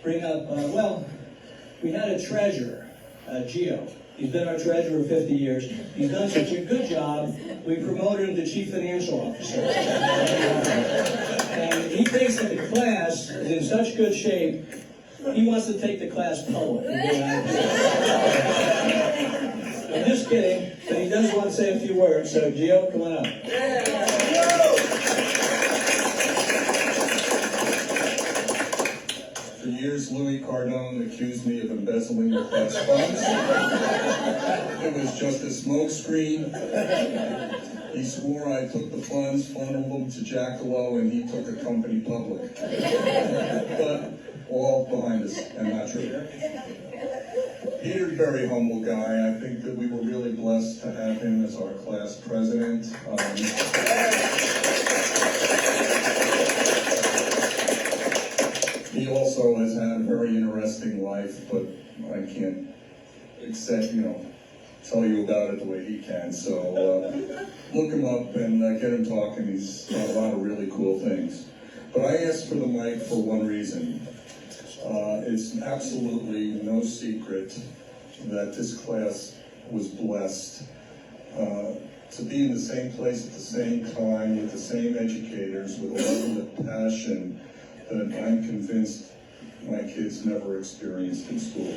bring up, we had a treasurer, Gio. He's been our treasurer for 50 years. He's done such a good job, we promoted him to chief financial officer. And he thinks that the class is in such good shape, he wants to take the class public. I'm just kidding, but he does want to say a few words. So, Gio, come on up. For years, Louis Cardone accused me of embezzling the class funds. It was just a smokescreen. He swore I took the funds, funneled them to Jack DeLowe, and he took the company public. But all behind us, and not true. Peter's a very humble guy. I think that we were really blessed to have him as our class president. He also has had a very interesting life, but I can't tell you about it the way he can. So look him up and get him talking. He's done a lot of really cool things. But I asked for the mic for one reason. It's absolutely no secret that this class was blessed to be in the same place at the same time with the same educators with a level of passion that I'm convinced my kids never experienced in school.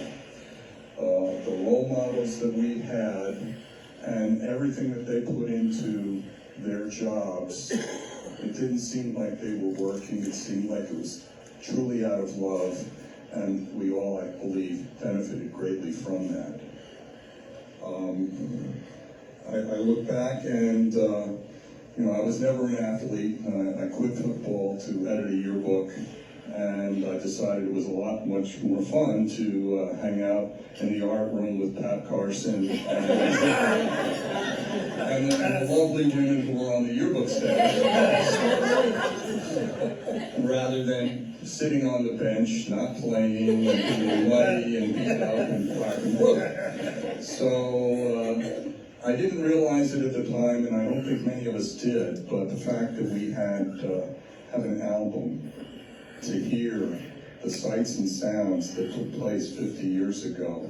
The role models that we had and everything that they put into their jobs, it didn't seem like they were working. It seemed like it was truly out of love, and we all, I believe, benefited greatly from that. I look back and, I was never an athlete. I quit football to edit a yearbook, and I decided it was much more fun to hang out in the art room with Pat Carson and the lovely women who were on the yearbook staff, rather than sitting on the bench, not playing, and being muddy and beat up and black and blue. So I didn't realize it at the time, and I don't think many of us did, but the fact that we have an album to hear the sights and sounds that took place 50 years ago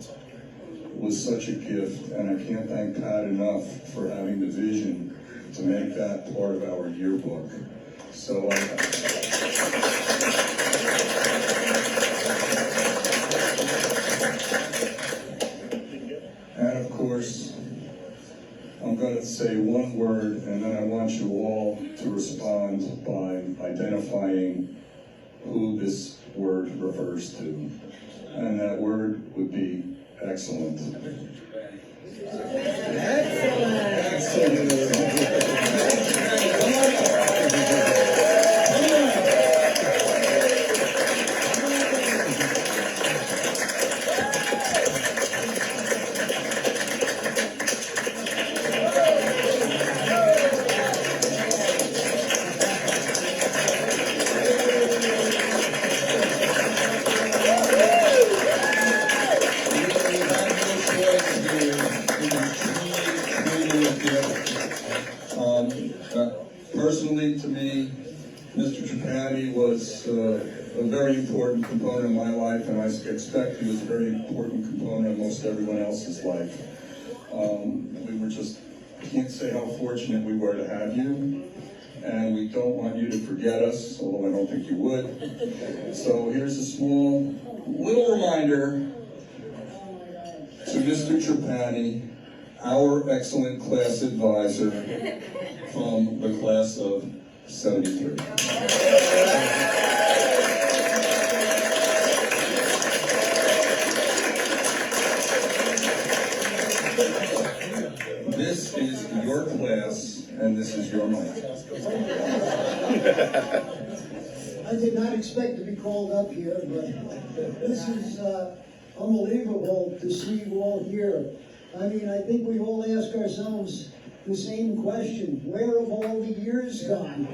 was such a gift, and I can't thank Pat enough for having the vision to make that part of our yearbook. So and of course, I'm going to say one word, and then I want you all to respond by identifying who this word refers to. And that word would be excellent. Personally, to me, Mr. Trapani was a very important component of my life, and I expect he was a very important component of most everyone else's life. We were just, I can't say how fortunate we were to have you, and we don't want you to forget us, although I don't think you would. So here's a small, little reminder to Mr. Trapani, our excellent class advisor from the class of 73. This is your class, and this is your mic. I did not expect to be called up here, but this is unbelievable to see you all here. I mean, I think we all ask ourselves the same question: where have all the years gone?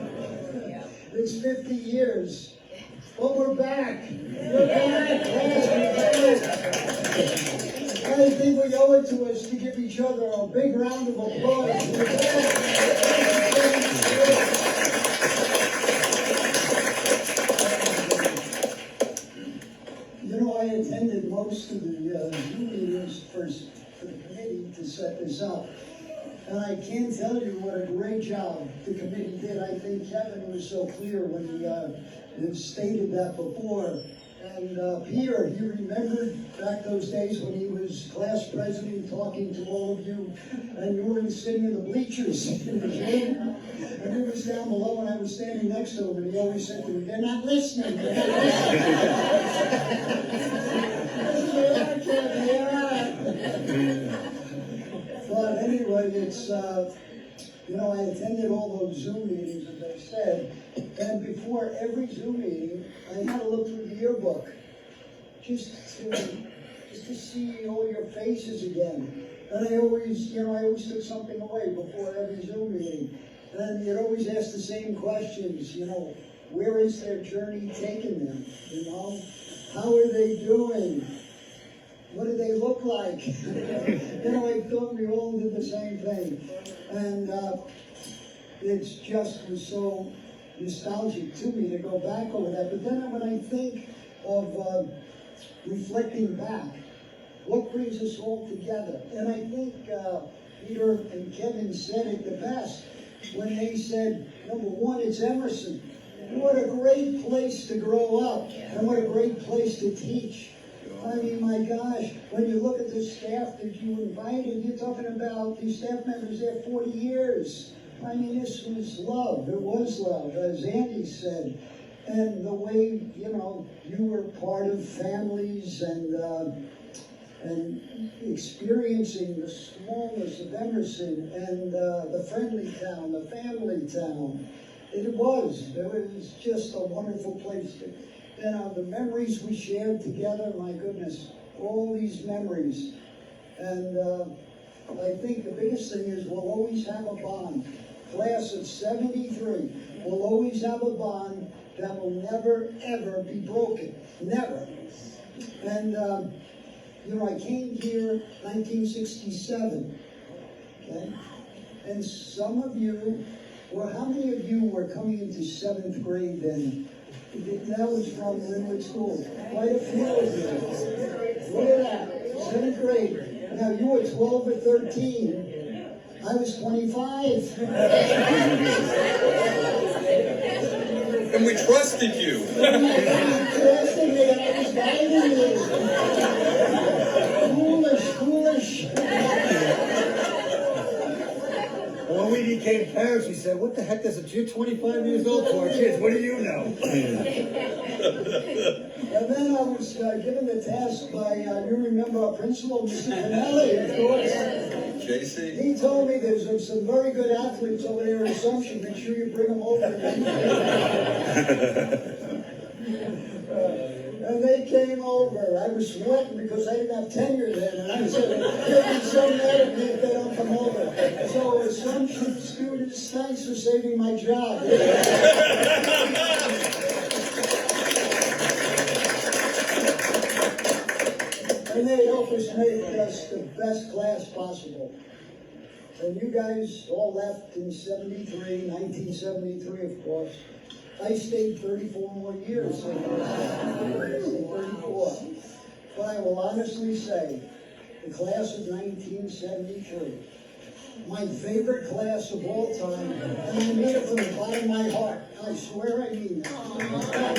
It's 50 years, but we're back. We're back. I think we owe it to us to give each other a big round of applause. We're back. set this up. And I can't tell you what a great job the committee did. I think Kevin was so clear when he stated that before. And Peter, he remembered back those days when he was class president talking to all of you, and you were sitting in the bleachers in the gym, and he was down below and I was standing next to him, and he always said to me, they're not listening. They're not listening. But anyway, it's, you know, I attended all those Zoom meetings, as I said, and before every Zoom meeting, I had to look through the yearbook, just to see all your faces again. And I always took something away before every Zoom meeting. And you'd always ask the same questions, you know, where is their journey taking them, you know? How are they doing? What do they look like? You know, I thought we all did the same thing. And it's just was so nostalgic to me to go back over that. But then when I think of reflecting back, what brings us all together? And I think Peter and Kevin said it the best when they said, number one, it's Emerson. What a great place to grow up, and what a great place to teach. I mean, my gosh, when you look at the staff that you invited, you're talking about these staff members there 40 years. I mean, this was love. It was love, as Andy said. And the way, you know, you were part of families and experiencing the smallness of Emerson and the friendly town, the family town. It was just a wonderful place. You know, the memories we shared together, my goodness, all these memories. And I think the biggest thing is we'll always have a bond. Class of 73 will always have a bond that will never, ever be broken. Never. And, you know, I came here 1967, okay? And some of you, well, how many of you were coming into 7th grade then? That was from Linwood School. Quite a few of you. Look at that, 7th grade. Now, you were 12 or 13. I was 25. And we trusted you. You trusted me, and I was guiding you. Foolish. When we became parents, we said, what the heck does it? You're 25 years old to our kids. What do you know? And then I was given the task by, you remember our principal, Mr. Pinelli, of course. JC? He told me there's some very good athletes over there in Assumption. Make sure you bring them over. And they came over. I was sweating because I didn't have tenure then. And I said, they'll be so mad at me if they don't come over. So Assumption students, thanks for saving my job. And they helped us make us the best class possible. And you guys all left in 73, 1973, of course. I stayed 34 more years. I stayed 34. But I will honestly say, the class of 1973, my favorite class of all time, and I mean it from the bottom of my heart. I swear I mean that.